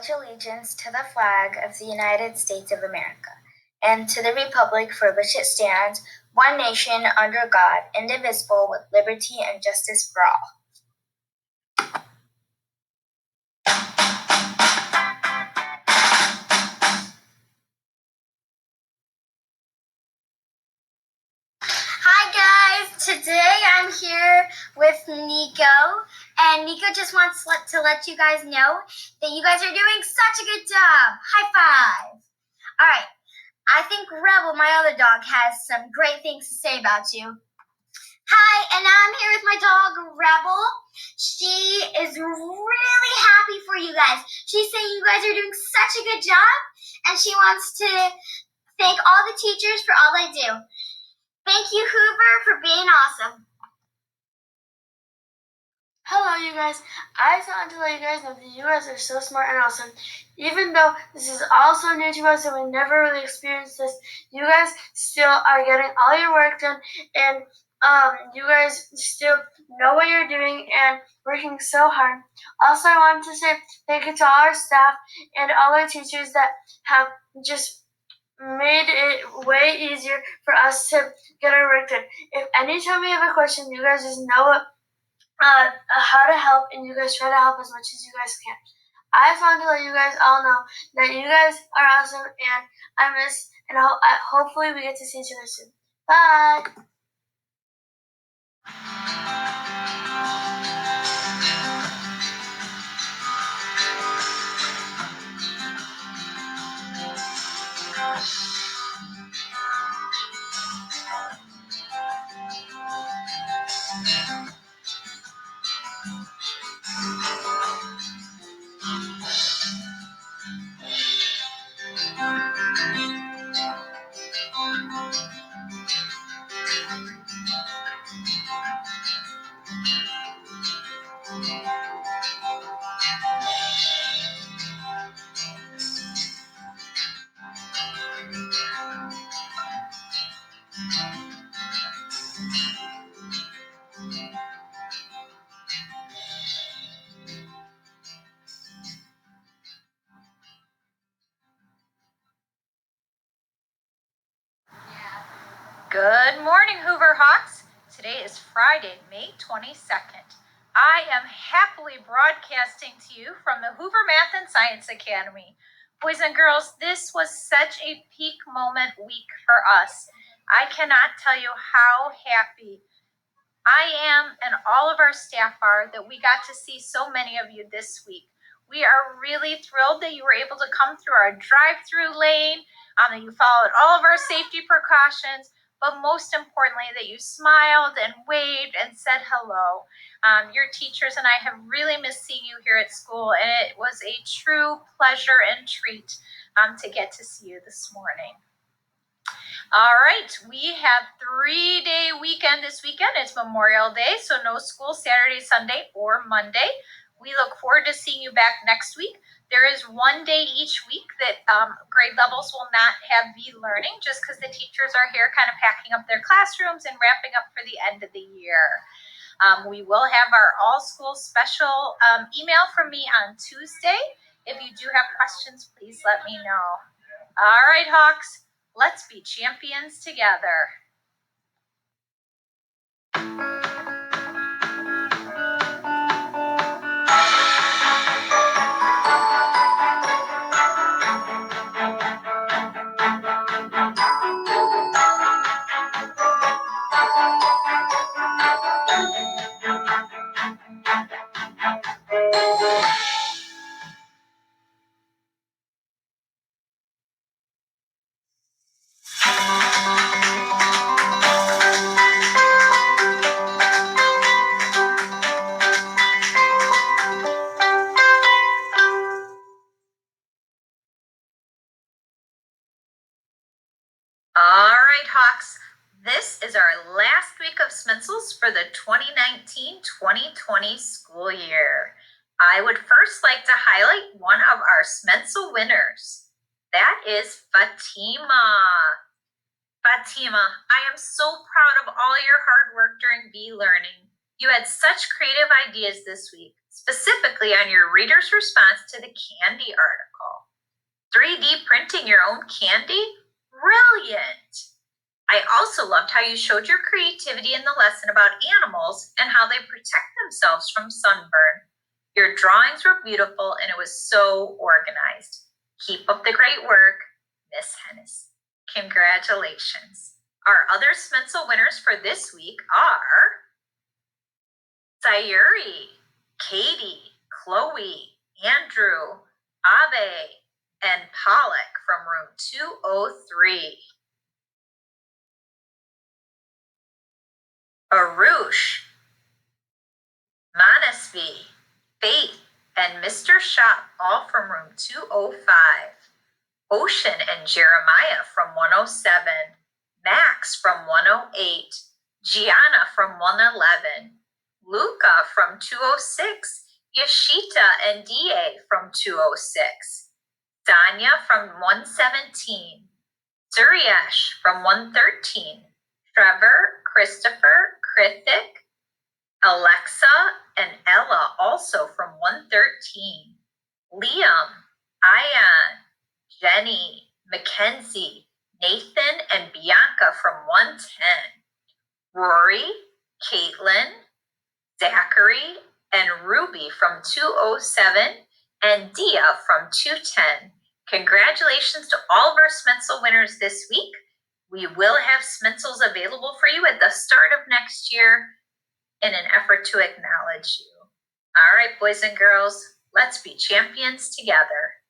pledge allegiance to the flag of the United States of America and to the republic for which it stands, one nation under God, indivisible, with liberty and justice for all. Hi guys, today I'm here with Nico, and Nico just wants to let you guys know that you guys are doing such a good job. High five. All right, I think Rebel, my other dog, has some great things to say about you. Hi, and I'm here with my dog, Rebel. She is really happy for you guys. She's saying you guys are doing such a good job, and she wants to thank all the teachers for all they do. Thank you, Hoover, for being awesome. Hello, you guys. I just wanted to let you guys know that you guys are so smart and awesome. Even though this is all so new to us and we never really experienced this, you guys still are getting all your work done, and you guys still know what you're doing and working so hard. Also, I wanted to say thank you to all our staff and all our teachers that have just made it way easier for us to get our work done. If anytime we have a question, you guys just know how to help, and you guys try to help as much as you guys can. I just wanted to let you guys all know that you guys are awesome, and hopefully we get to see each other soon. Bye! Good morning, Hoover Hawks. Today is Friday, May 22nd. I am happily broadcasting to you from the Hoover Math and Science Academy. Boys and girls, this was such a peak moment week for us. I cannot tell you how happy I am and all of our staff are that we got to see so many of you this week. We are really thrilled that you were able to come through our drive-through lane, that you followed all of our safety precautions, but most importantly, that you smiled and waved and said hello. Your teachers and I have really missed seeing you here at school, and it was a true pleasure and treat to get to see you this morning. All right, we have 3-day weekend this weekend. It's Memorial Day, so no school Saturday, Sunday, or Monday. We look forward to seeing you back next week. There is one day each week that grade levels will not have learning just because the teachers are here kind of packing up their classrooms and wrapping up for the end of the year. We will have our all-school special email from me on Tuesday. If you do have questions, please let me know. All right, Hawks, let's be champions together. All right, Hawks, this is our last week of Sminsels for the 2019-2020 school year. I would first like to highlight one of our Smensel winners. That is Fatima. Fatima, I am so proud of all your hard work during B-Learning. You had such creative ideas this week, specifically on your reader's response to the candy article. 3D printing your own candy? Brilliant! I also loved how you showed your creativity in the lesson about animals and how they protect themselves from sunburn. Your drawings were beautiful and it was so organized. Keep up the great work, Miss Hennis. Congratulations. Our other Smencil winners for this week are Sayuri, Katie, Chloe, Andrew, Abe, and Pollock from room 203. Arush, Manasvi, Faith, and Mr. Shop, all from room 205. Ocean and Jeremiah from 107. Max from 108. Gianna from 111. Luca from 206. Yashita and Da from 206. Danya from 117. Suryash from 113. Trevor, Christopher, Krithik, Alexa, and Ella also from 113. Liam, Ayan, Jenny, Mackenzie, Nathan, and Bianca from 110. Rory, Caitlin, Zachary, and Ruby from 207, and Dia from 210. Congratulations to all of our Smencil winners this week. We will have Smencils available for you at the start of next year in an effort to acknowledge you. All right, boys and girls, let's be champions together.